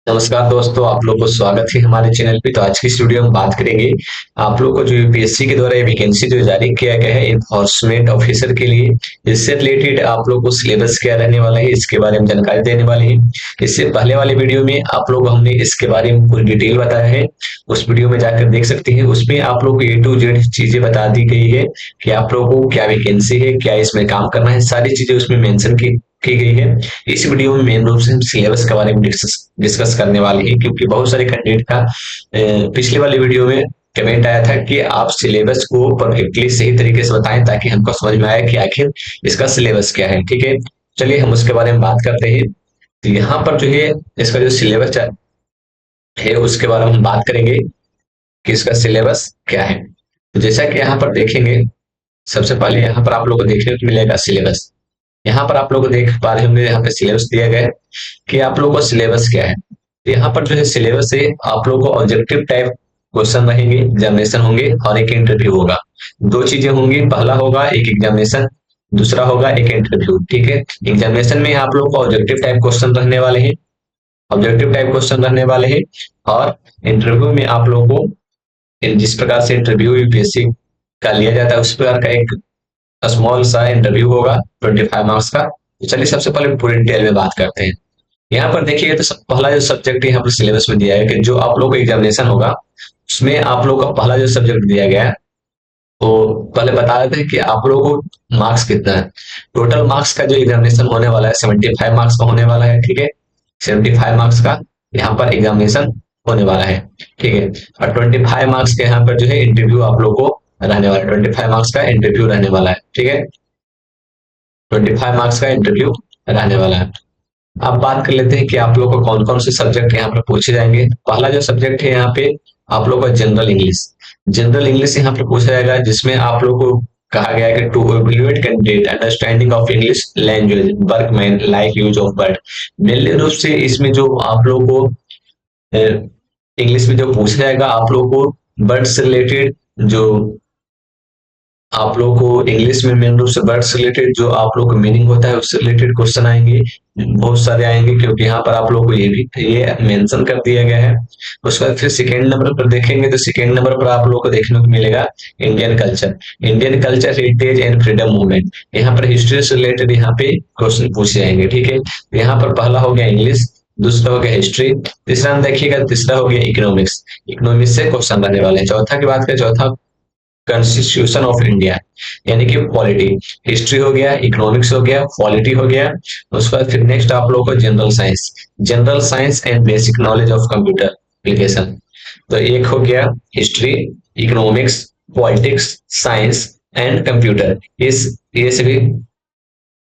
नमस्कार दोस्तों, आप लोग को स्वागत है हमारे चैनल पे। तो आज की इस वीडियो में बात करेंगे आप लोग को जो यूपीएससी के द्वारा ये वैकेंसी जो जारी किया गया है इन्फोर्समेंट ऑफिसर के लिए। इससे रिलेटेड आप लोग को सिलेबस क्या रहने वाला है इसके बारे में जानकारी देने वाले हैं। इससे पहले वाले वीडियो में आप लोग को हमने इसके बारे में पूरी डिटेल बताया है, उस वीडियो में जाकर देख सकते हैं। उसमें आप लोग को ए टू जेड चीजें बता दी गई है कि आप लोगों को क्या वैकेंसी है, क्या इसमें काम करना है, सारी चीजें उसमें मेंशन की गई है। इस वीडियो में मेन रूप से हम सिलेबस के बारे में डिस्कस करने वाले हैं, क्योंकि बहुत सारे कैंडिडेट का पिछले वाले वीडियो में कमेंट आया था कि आप सिलेबस को परफेक्टली सही तरीके से बताएं ताकि हमको समझ में आए कि आखिर इसका सिलेबस क्या है। ठीक है, चलिए हम उसके बारे में बात करते हैं। तो यहाँ पर जो है इसका जो सिलेबस है उसके बारे में हम बात करेंगे कि इसका सिलेबस क्या है। तो जैसा कि यहाँ पर देखेंगे, सबसे पहले यहाँ पर आप लोग को देखने को मिलेगा सिलेबस। यहाँ पर आप लोग देख पा रहे होंगे, यहाँ पे सिलेबस दिया गया है कि आप लोगों को सिलेबस क्या है। तो यहाँ पर जो है सिलेबस है, आप लोगों को ऑब्जेक्टिव टाइप क्वेश्चन रहेंगे, एग्जामिनेशन होंगे और एक इंटरव्यू होगा। दो चीजें होंगी, पहला होगा एक एग्जामिनेशन, दूसरा होगा एक इंटरव्यू। ठीक है, एग्जामिनेशन में आप लोग को ऑब्जेक्टिव टाइप क्वेश्चन रहने वाले हैं, ऑब्जेक्टिव टाइप क्वेश्चन रहने वाले हैं। और इंटरव्यू में आप लोग को जिस प्रकार से इंटरव्यू यूपीएससी का लिया जाता है उस प्रकार का एक स्मॉल सा इंटरव्यू होगा 25 मार्क्स का। तो चलिए सबसे पहले पूरी डिटेल में बात करते हैं। यहाँ पर देखिए, तो पहला जो सब्जेक्ट यहाँ पर सिलेबस में दिया है कि जो आप लोग को एग्जामिनेशन होगा उसमें आप लोग का पहला जो सब्जेक्ट दिया गया है, तो पहले बता देते हैं कि आप लोगों को मार्क्स कितना है। टोटल मार्क्स का जो एग्जामिनेशन होने वाला है 75 मार्क्स का होने वाला है। ठीक है, 75 मार्क्स का यहाँ पर एग्जामिनेशन होने वाला है। ठीक है, और 25 मार्क्स के यहाँ पर जो है इंटरव्यू आप लोग को रहने वाला है। 25 मार्क्स का इंटरव्यू रहने वाला है। ठीक है, 25 मार्क्स का इंटरव्यू रहने वाला है। अब बात कर लेते हैं कि आप लोग को कौन कौन से सब्जेक्ट यहाँ पर पूछे जाएंगे। पहला जो सब्जेक्ट है यहाँ पे आप लोग का जनरल इंग्लिश। जनरल इंग्लिश यहाँ पर पूछा जाएगा, जिसमें आप लोग को कहा गया है कि to evaluate candidate understanding of English language workman like use of word. Mainly रूप से इसमें जो आप लोग को इंग्लिश में जो पूछा जाएगा, आप लोग को वर्ड से रिलेटेड जो आप लोग को इंग्लिश में मेन रूप से वर्ड से रिलेटेड जो आप लोग को मीनिंग होता है उससे रिलेटेड क्वेश्चन आएंगे, बहुत सारे आएंगे, क्योंकि यहाँ पर आप लोग को ये मेंशन कर दिया गया है। उसके बाद फिर सेकेंड नंबर पर देखेंगे, तो सेकेंड नंबर पर आप लोग को देखने को मिलेगा Indian culture. Indian culture, heritage and freedom movement. यहाँ पर हिस्ट्री से रिलेटेड यहाँ पे क्वेश्चन पूछे जाएंगे। ठीक है, यहाँ पर पहला हो गया इंग्लिश, दूसरा हो गया हिस्ट्री, तीसरा हम देखिएगा, तीसरा हो गया इकोनॉमिक्स। इकोनॉमिक्स से क्वेश्चन रहने वाले हैं। चौथा की बात करें, चौथा कॉन्स्टिट्यूशन ऑफ इंडिया, यानी कि पॉलिटी। हिस्ट्री हो गया, इकोनॉमिक्स हो गया, पॉलिटी हो गया। उसके बाद फिर नेक्स्ट आप लोगों को general science, general science and basic knowledge of computer application. तो एक हो गया history, economics, politics, science and computer. इस ये सभी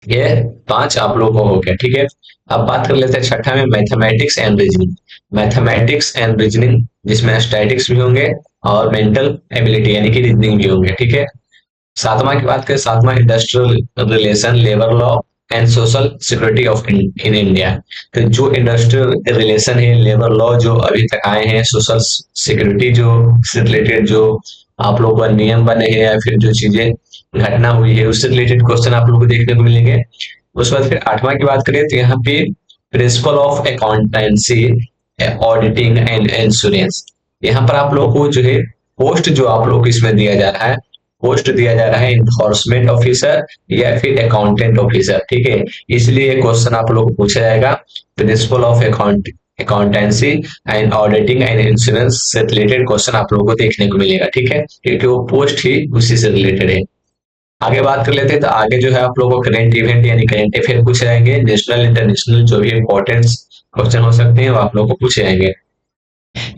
ये पांच आप लोगों को हो गया। ठीक है, अब बात कर लेते हैं छठा में mathematics and reasoning. Mathematics and reasoning जिसमें स्टैटिक्स भी होंगे और मेंटल एबिलिटी यानी कि रीजनिंग भी होंगे। ठीक है, सातवां की बात करें, सातवां industrial relation, labour law and social security of in India. तो जो इंडस्ट्रियल रिलेशन है, लेबर लॉ जो अभी तक आए हैं, सोशल सिक्योरिटी जो से रिलेटेड जो आप लोगों का नियम बने हैं या फिर जो चीजें घटना हुई है उससे रिलेटेड क्वेश्चन आप लोगों को देखने को मिलेंगे। उसके बाद फिर आठवां की बात करें तो यहाँ पे principle of accountancy, auditing and insurance. यहाँ पर आप लोग को जो है पोस्ट जो आप लोग को इसमें दिया जा रहा है, पोस्ट दिया जा रहा है इन्फोर्समेंट ऑफिसर या फिर अकाउंटेंट ऑफिसर। ठीक है, इसलिए क्वेश्चन आप लोग को पूछा जाएगा principle of accountancy and auditing and insurance से रिलेटेड क्वेश्चन आप लोगों को देखने को मिलेगा। ठीक है, क्योंकि वो पोस्ट ही उसी से रिलेटेड है। आगे बात कर लेते हैं, तो आगे जो है आप लोगों को करंट इवेंट यानी करंट अफेयर पूछे जाएंगे, नेशनल इंटरनेशनल जो भी इंपॉर्टेंट क्वेश्चन हो सकते हैं वो आप लोगों को पूछे जाएंगे।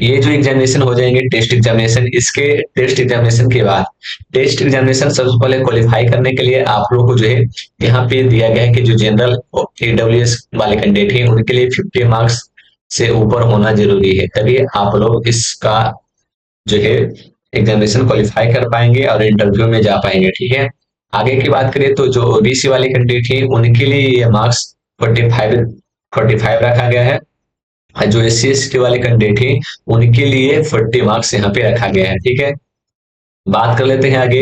ये जो एग्जामिनेशन हो जाएंगे टेस्ट एग्जामिनेशन, इसके टेस्ट एग्जामिनेशन के बाद टेस्ट एग्जामिनेशन सबसे पहले क्वालिफाई करने के लिए आप लोग को जो है यहाँ पे दिया गया है कि जो जनरल ईडब्ल्यूएस वाले कैंडिडेट हैं उनके लिए 50 मार्क्स से ऊपर होना जरूरी है, तभी आप लोग इसका जो है एग्जामिनेशन क्वालिफाई कर पाएंगे और इंटरव्यू में जा पाएंगे। ठीक है, आगे की बात करें तो जो ओबीसी वाले कैंडिडेट हैं उनके लिए ये मार्क्स 45 रखा गया है। जो SC ST वाले कैंडिडेट हैं उनके लिए 40 मार्क्स यहाँ पे रखा गया है। ठीक है, बात कर लेते हैं आगे,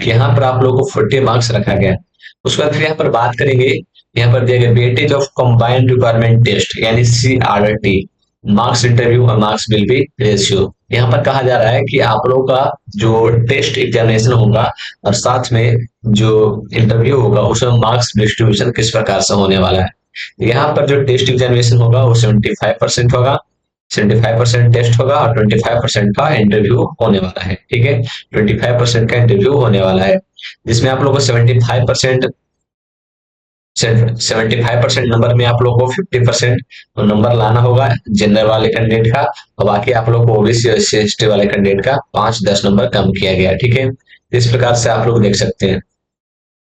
यहाँ पर आप लोगों को 40 मार्क्स रखा गया है। उसके बाद फिर यहाँ पर बात करेंगे, यहाँ पर दिया गया weightage of combined requirement test यानी CRT। मार्क्स इंटरव्यू और मार्क्स विल बी रेशियो। यहाँ पर कहा जा रहा है कि आप लोगों का जो टेस्ट एग्जामिनेशन होगा और साथ में जो इंटरव्यू होगा उसमें मार्क्स डिस्ट्रीब्यूशन किस प्रकार से होने वाला है। यहाँ पर जो टेस्ट एग्जामिनेशन होगा वो 75% होगा, 75% टेस्ट होगा और 25% का इंटरव्यू होने वाला है। ठीक है, 25% का इंटरव्यू होने वाला है, जिसमें आप लोगों को 75% नंबर में आप लोग को 50% नंबर लाना होगा जनरल वाले कैंडिडेट का, और बाकी आप लोग को ओबीसी और एससी एसटी वाले कैंडिडेट का 5-10 नंबर कम किया गया। ठीक है, तो इस प्रकार से आप लोग देख सकते हैं।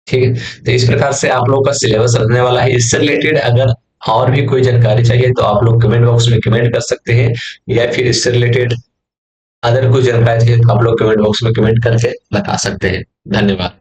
ठीक है, तो इस प्रकार से आप लोग का सिलेबस रहने वाला है। इससे रिलेटेड अगर और भी कोई जानकारी चाहिए तो आप लोग कमेंट बॉक्स में कमेंट कर सकते हैं, या फिर इससे रिलेटेड अदर कोई जानकारी चाहिए तो आप लोग कमेंट बॉक्स में कमेंट करके बता सकते हैं। धन्यवाद।